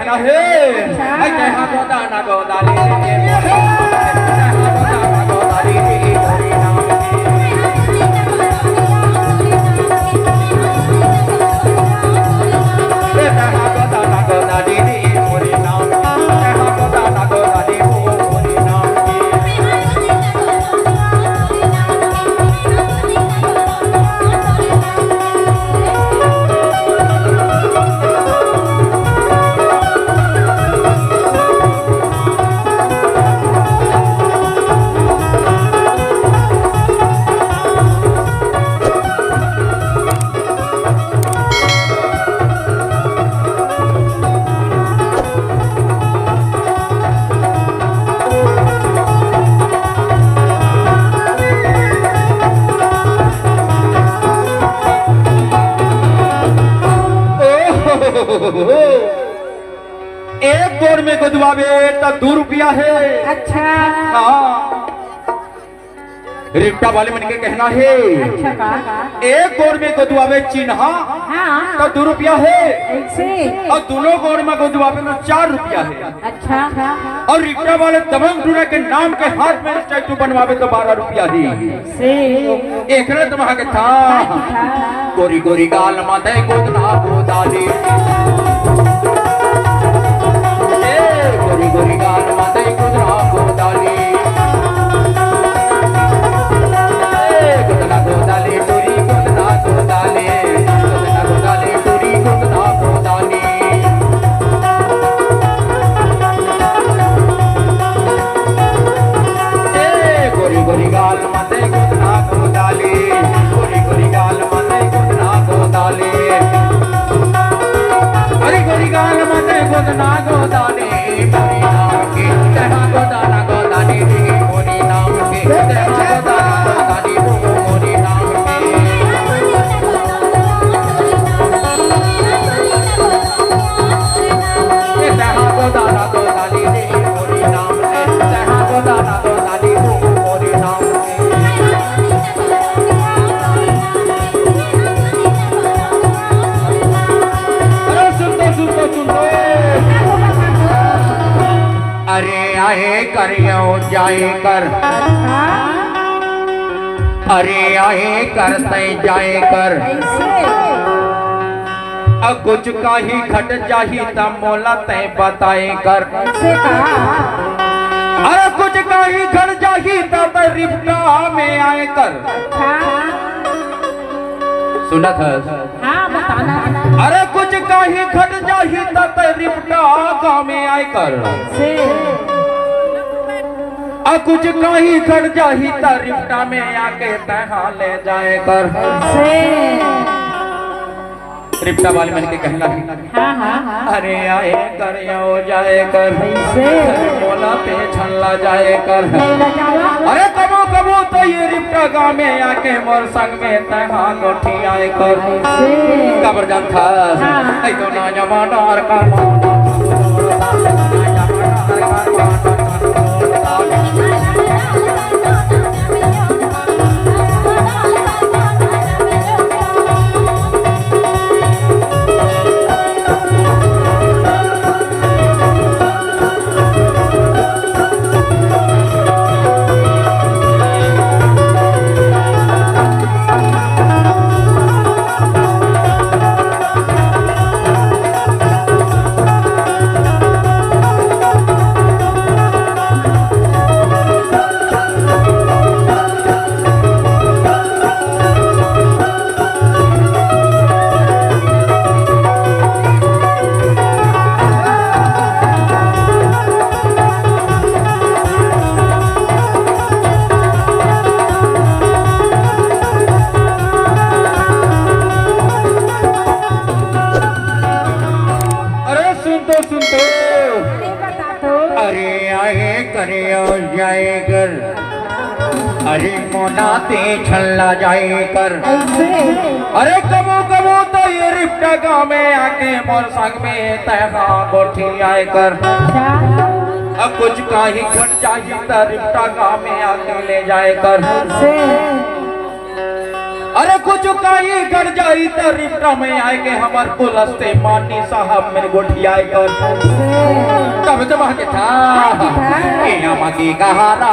कहना है जय हाँ गोदाना गोदाली एक गोर में गुदवावे तो 2 रुपया है। अच्छा हाँ रिक्शा वाले मन के कहना है अच्छा एक गोर में गुदवावे चिन्हा हाँ तो 2 रुपया है ऐसे और दोनों गोर में गुदवावे तो 4 रुपया है। अच्छा और रिक्शा वाले दबंग टूरा के नाम के हाथ में स्टैचू बनवावे तो 12 रुपया ही से एक ने तुम्हारा के था गोरी गोरी गाल माथे गोदना गोदाली गोरी गोरी गाल माथे गोदना गोदाली गोदना गोदाली टूरी गोदना गोदाली गोदना गोदाली टूरी गोदना गोदाली गोरी गोरी गाल माथे गोदना गोदाली गोरी गोरी गाल माथे गोदना गोदाली गोरी गोरी गाल माथे गोदना गोदाली मोरी नाम की जहाँ गोदाना गोदाली मोरी नाम की जहाँ गोदाना गोदाली मोरी नाम की जहाँ गोदाना गोदाली मोरी नाम से जहाँ गोदाना गोदाली मोरी नाम अरे आए करियो जाए कर अरे आए कर तय जाए कर अब कुछ का ही घट जाही तब मोला तय बताए कर अरे कुछ का ही घट जाही तब रिफ्टा में आए कर सुना था हाँ बताना अरे कुछ का ही घट जाही तब रिफ्टा गाँव में आए कर आ कुछ कहीं खड़ जाही रिफ्टा में आके तहा ले जाए कर रिफ्टा वाले मन के कहना है अरे आए कर यो जाए कर मोला पे छल्ला जाए कर अरे कबो कबो तो ये रिफ्टा गाँव में आके मोर संग में तहा गोठी आए कर कबर जान था तो ना जमानार का जाए कर अरे मोनाते छल्ला जाए कर अरे कबो कबो तो ये रिफ्टा गाँव में आके मोर संग में तहगा गोठी आए कर अब कुछ का ही घट चाहिए तो रिफ्टा गाँव में आके ले जाए कर अरे कुछ का ही घट जाए रही तो रिप्टा में आए के हमार कुलस्ते मानी साहब मेरे गोठियाए कर तब जब के था की कहारा